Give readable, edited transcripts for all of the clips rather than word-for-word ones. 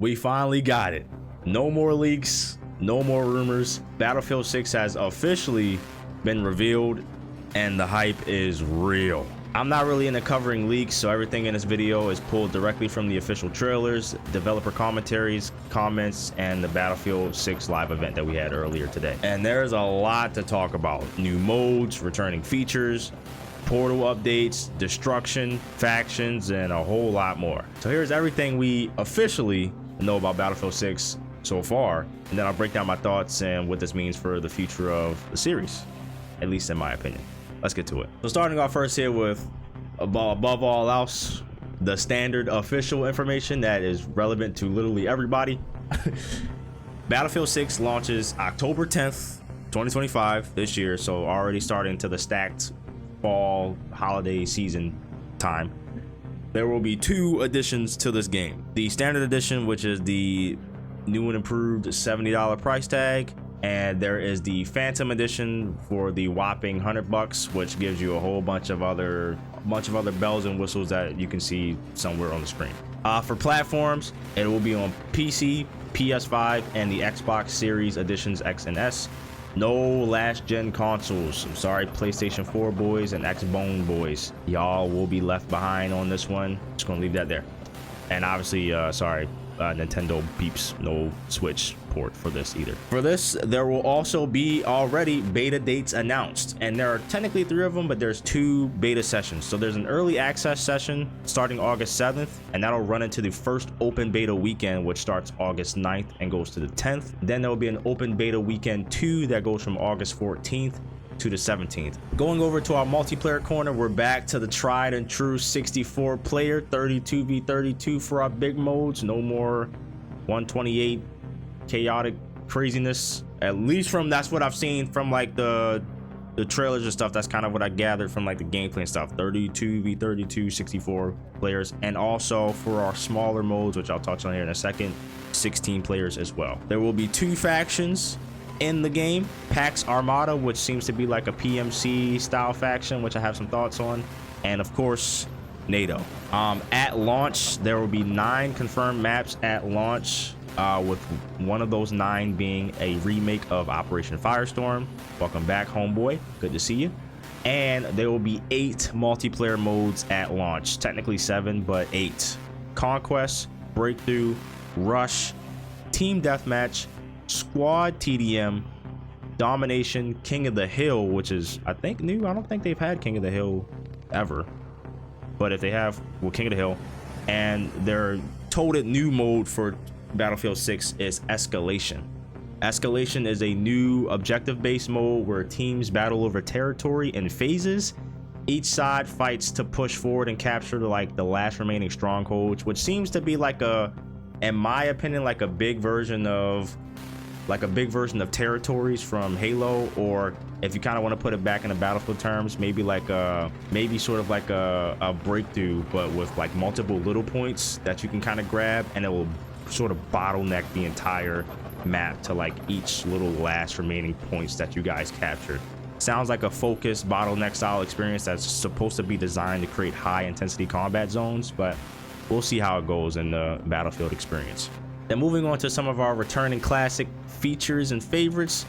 We finally got it. No more leaks, no more rumors. Battlefield 6 has officially been revealed and the hype is real. I'm not really into covering leaks, so everything in this video is pulled directly from the official trailers, developer commentaries, comments, and the Battlefield 6 live event that we had earlier today. And there's a lot to talk about. New modes, returning features, portal updates, destruction, factions, and a whole lot more. So here's everything we officially know about Battlefield 6 so far, and then I'll break down my thoughts and what this means for the future of the series, at least in my opinion. Let's get to it. So starting off first here with, above all else, the standard official information that is relevant to literally everybody. Battlefield 6 launches October 10th, 2025, this year, so already starting to the stacked fall holiday season time. There will be two additions to this game. The standard edition, which is the new and improved $70 price tag, and there is the Phantom edition for the whopping $100, which gives you a whole bunch of other bells and whistles that you can see somewhere on the screen. For platforms, it will be on PC, PS5, and the Xbox Series Editions X and S. No last gen consoles. I'm sorry, PlayStation 4 boys and Xbone boys, y'all will be left behind on this one. Just gonna leave that there. And obviously, sorry, Nintendo peeps, no Switch port for this either. For this, there will also be already beta dates announced, and there are technically 3 of them, but there's 2 beta sessions. So there's an early access session starting August 7th, and that'll run into the first open beta weekend, which starts August 9th and goes to the 10th. Then there will be an open beta weekend 2 that goes from August 14th to the 17th. Going over to our multiplayer corner, we're back to the tried and true 64 player 32v32 for our big modes. No more 128 chaotic craziness, at least from that's what I've seen from like the trailers and stuff. That's kind of what I gathered from like the gameplay and stuff. 32v32 64 players, and also for our smaller modes, which I'll touch on here in a second, 16 players as well. There will be 2 factions in the game: Pax Armada, which seems to be like a PMC style faction, which I have some thoughts on, and of course NATO. At launch, there will be 9 confirmed maps at launch, with one of those 9 being a remake of Operation Firestorm. Welcome back, homeboy, good to see you. And there will be 8 multiplayer modes at launch, technically 7 but 8: Conquest, Breakthrough, Rush, Team Deathmatch, Squad TDM, Domination, King of the Hill, which is I think new. I don't think they've had King of the Hill ever, but if they have, well, King of the Hill. And their total new mode for Battlefield 6 is Escalation. Escalation is a new objective-based mode where teams battle over territory in phases. Each side fights to push forward and capture the last remaining strongholds, which seems to be like a, in my opinion, like a big version of territories from Halo, or if you kind of want to put it back in the Battlefield terms, maybe like sort of like a Breakthrough, but with like multiple little points that you can kind of grab, and it will sort of bottleneck the entire map to like each little last remaining points that you guys captured. Sounds like a focused bottleneck style experience that's supposed to be designed to create high intensity combat zones, but we'll see how it goes in the Battlefield experience. Then moving on to some of our returning classic features and favorites.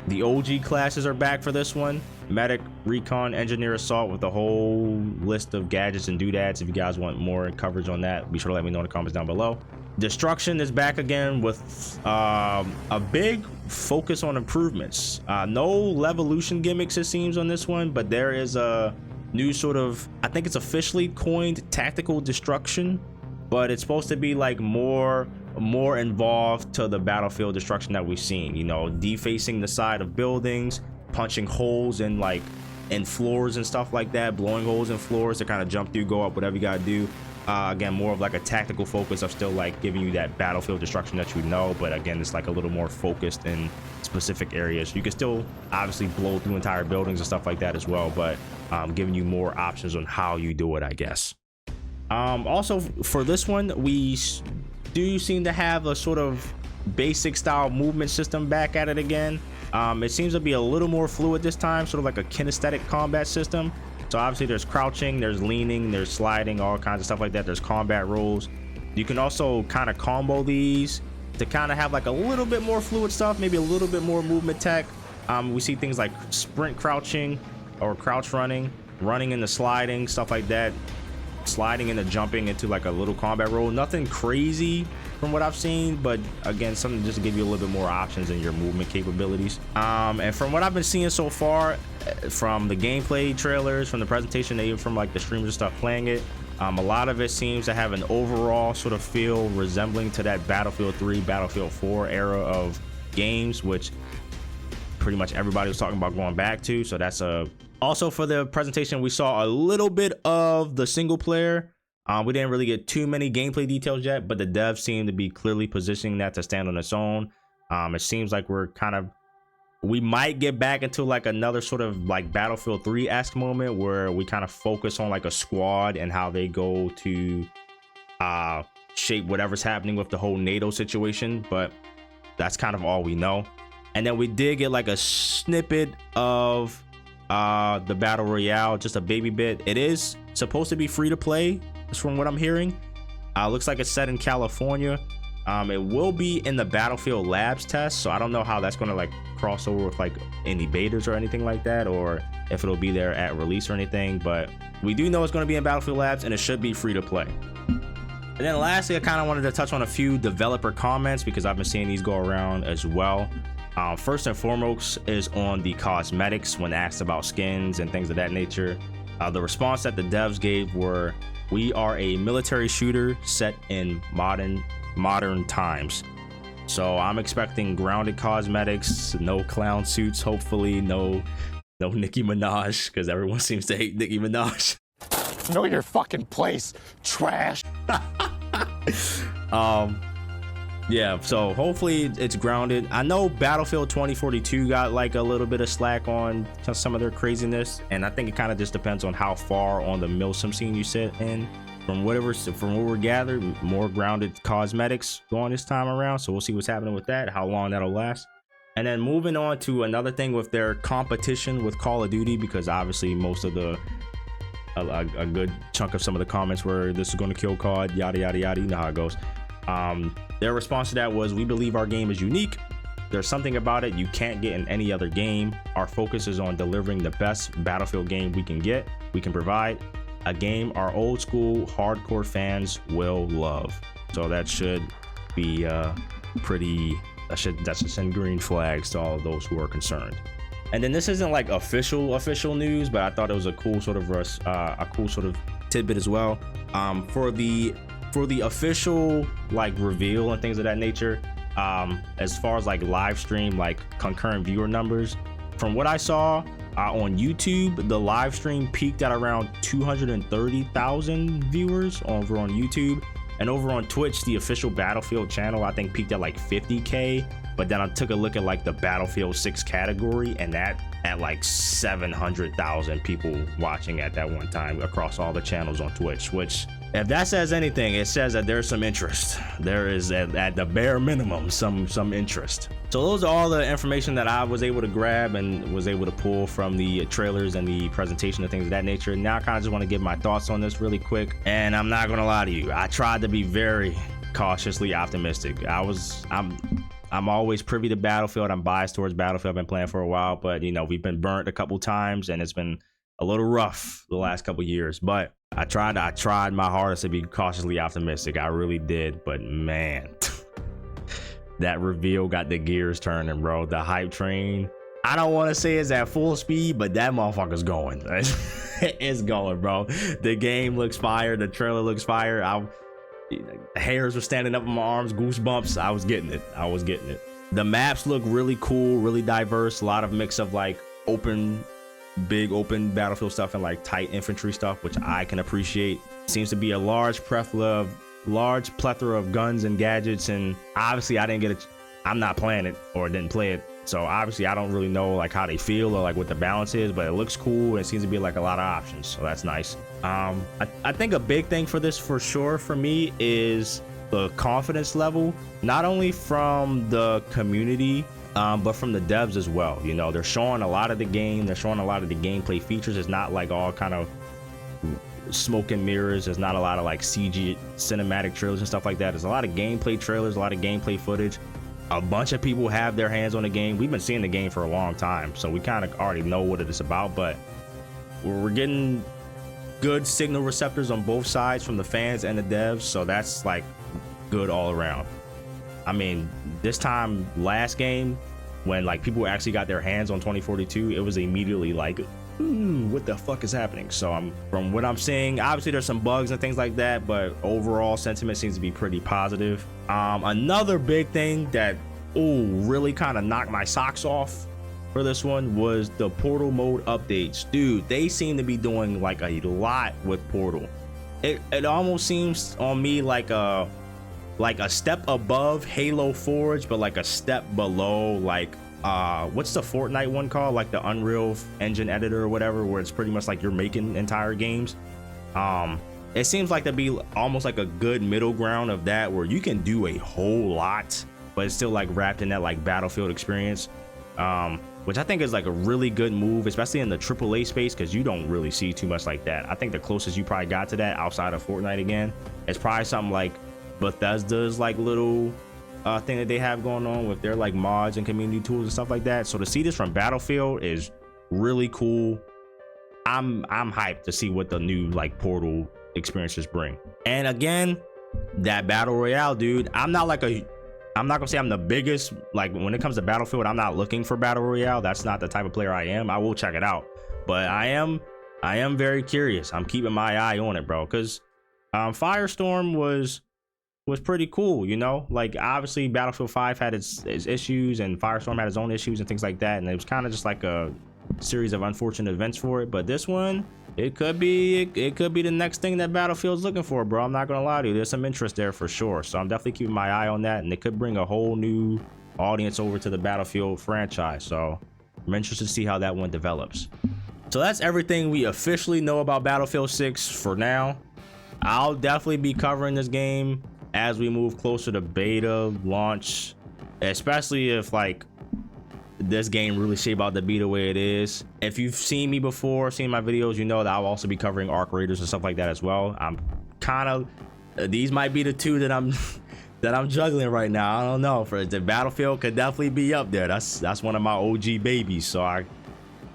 The OG classes are back for this one: Medic, Recon, Engineer, Assault, with a whole list of gadgets and doodads. If you guys want more coverage on that, be sure to let me know in the comments down below. Destruction is back again with a big focus on improvements. No Levolution gimmicks, it seems, on this one, but there is a new sort of, I think it's officially coined, tactical destruction, but it's supposed to be like more involved to the Battlefield destruction that we've seen, you know, defacing the side of buildings, punching holes in floors and stuff like that, blowing holes in floors to kind of jump through, go up, whatever you gotta do. Again, more of like a tactical focus of still like giving you that Battlefield destruction that you know, but again, it's like a little more focused in specific areas. You can still obviously blow through entire buildings and stuff like that as well, but giving you more options on how you do it, I guess. Also for this one, we do seem to have a sort of basic style movement system back at it again. It seems to be a little more fluid this time, sort of like a kinesthetic combat system. So obviously there's crouching, there's leaning, there's sliding, all kinds of stuff like that. There's combat rolls. You can also kind of combo these to kind of have like a little bit more fluid stuff, maybe a little bit more movement tech. We see things like sprint crouching or crouch running, running into sliding, stuff like that, sliding into jumping into like a little combat roll. Nothing crazy from what I've seen, but again, something just to give you a little bit more options in your movement capabilities. And from what I've been seeing so far, from the gameplay trailers, from the presentation, even from like the streamers and stuff playing it, a lot of it seems to have an overall sort of feel resembling to that Battlefield 3, Battlefield 4 era of games, which pretty much everybody was talking about going back to. So that's also for the presentation, we saw a little bit of the single player. We didn't really get too many gameplay details yet, but the devs seem to be clearly positioning that to stand on its own. It seems like we might get back into like another sort of like Battlefield 3-esque moment where we kind of focus on like a squad and how they go to shape whatever's happening with the whole NATO situation, but that's kind of all we know. And then we did get like a snippet of the Battle Royale, just a baby bit. It is supposed to be free to play, from what I'm hearing. Looks like it's set in California. It will be in the Battlefield Labs test, so I don't know how that's going to like cross over with like any betas or anything like that, or if it'll be there at release or anything, but we do know it's going to be in Battlefield Labs and it should be free to play. And then lastly, I kind of wanted to touch on a few developer comments because I've been seeing these go around as well. First and foremost is on the cosmetics when asked about skins and things of that nature. The response that the devs gave were, "We are a military shooter set in modern times." So I'm expecting grounded cosmetics, no clown suits, hopefully no Nicki Minaj, because everyone seems to hate Nicki Minaj. Know your fucking place, trash. Yeah, so hopefully it's grounded. I know Battlefield 2042 got like a little bit of slack on some of their craziness, and I think it kind of just depends on how far on the milsim scene you sit in. From what we're gathered, more grounded cosmetics going this time around, so we'll see what's happening with that, how long that'll last. And then moving on to another thing with their competition with Call of Duty, because obviously most of a good chunk of some of the comments were, "This is going to kill COD, yada yada yada," you know how it goes. Their response to that was, "We believe our game is unique. There's something about it you can't get in any other game. Our focus is on delivering the best Battlefield game we can provide. A game our old school hardcore fans will love." So that should be that should send green flags to all of those who are concerned. And then this isn't like official news, but I thought it was a cool sort of tidbit as well. For the official like reveal and things of that nature, as far as like live stream, like concurrent viewer numbers, from what I saw on YouTube, the live stream peaked at around 230,000 viewers over on YouTube, and over on Twitch, the official Battlefield channel, I think peaked at like 50K. But then I took a look at like the Battlefield 6 category, and that at like 700,000 people watching at that one time across all the channels on Twitch, which, if that says anything, it says that there's some interest. There is at the bare minimum some interest. So those are all the information that I was able to grab and was able to pull from the trailers and the presentation and things of that nature. Now I kind of just want to give my thoughts on this really quick, and I'm not gonna lie to you, I tried to be very cautiously optimistic. I'm always privy to Battlefield. I'm biased towards Battlefield. I've been playing for a while, but you know, we've been burnt a couple times and it's been a little rough the last couple years, but I tried my hardest to be cautiously optimistic. I really did, but man, that reveal got the gears turning, bro. The hype train, I don't want to say it's at full speed, but that motherfucker's going. It's going, bro. The game looks fire. The trailer looks fire. Hairs were standing up on my arms, goosebumps. I was getting it. The maps look really cool, really diverse. A lot of mix of like big open Battlefield stuff and like tight infantry stuff, which I can appreciate. Seems to be a large plethora of guns and gadgets, and obviously I'm not playing it or didn't play it, so obviously I don't really know like how they feel or like what the balance is, but it looks cool and it seems to be like a lot of options, so that's nice. I think a big thing for this for sure for me is the confidence level, not only from the community but from the devs as well. You know, they're showing a lot of the game, they're showing a lot of the gameplay features. It's not like all kind of smoke and mirrors. There's not a lot of like CG cinematic trailers and stuff like that. There's a lot of gameplay trailers, a lot of gameplay footage. A bunch of people have their hands on the game. We've been seeing the game for a long time, so we kind of already know what it is about, but we're getting good signal receptors on both sides from the fans and the devs, so that's like good all around. I mean, this time last game, when like people actually got their hands on 2042, it was immediately like, what the fuck is happening? So from what I'm seeing, obviously there's some bugs and things like that, but overall sentiment seems to be pretty positive. Another big thing that really kind of knocked my socks off for this one was the Portal mode updates. Dude, they seem to be doing like a lot with Portal. It almost seems on me like a step above Halo Forge, but like a step below like what's the Fortnite one called, like the Unreal Engine editor or whatever, where it's pretty much like you're making entire games. It seems like to be almost like a good middle ground of that, where you can do a whole lot but it's still like wrapped in that like Battlefield experience, which I think is like a really good move, especially in the AAA space, because you don't really see too much like that. I think the closest you probably got to that outside of Fortnite again is probably something like Bethesda's like little thing that they have going on with their like mods and community tools and stuff like that. So to see this from Battlefield is really cool. I'm hyped to see what the new like Portal experiences bring. And again, that Battle Royale, dude, I'm not gonna say I'm the biggest, like when it comes to Battlefield, I'm not looking for Battle Royale. That's not the type of player I am. I will check it out, but I am very curious. I'm keeping my eye on it, bro, because Firestorm was pretty cool, you know. Like obviously Battlefield 5 had its issues, and Firestorm had its own issues and things like that, and it was kind of just like a series of unfortunate events for it. But this one, it could be the next thing that Battlefield's looking for, bro. I'm not gonna lie to you, there's some interest there for sure, so I'm definitely keeping my eye on that, and it could bring a whole new audience over to the Battlefield franchise. So I'm interested to see how that one develops. So that's everything we officially know about Battlefield 6 for now. I'll definitely be covering this game as we move closer to beta launch, especially if like this game really shape out to be the way it is. If you've seen me before, seen my videos, you know that I'll also be covering Arc Raiders and stuff like that as well. I'm kind of, these might be the two that I'm juggling right now. I don't know. For the Battlefield could definitely be up there. That's one of my OG babies. So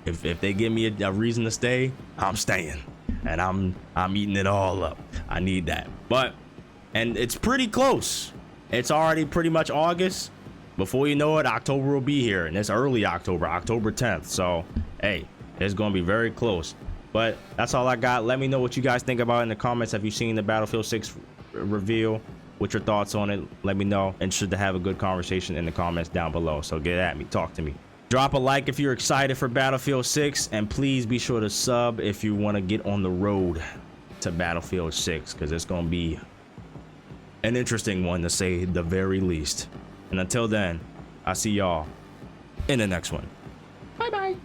if they give me a reason to stay, I'm staying, and I'm eating it all up. I need that. And it's pretty close. It's already pretty much August. Before you know it, October will be here, and it's early October 10th. So hey, it's gonna be very close. But that's all I got. Let me know what you guys think about it in the comments. Have you seen the Battlefield 6 reveal? What's your thoughts on it? Let me know. Interested to have a good conversation in the comments down below. So get at me, talk to me. Drop a like if you're excited for Battlefield 6, and please be sure to sub if you want to get on the road to Battlefield 6, because it's gonna be an interesting one, to say the very least. And until then, I'll see y'all in the next one. Bye bye.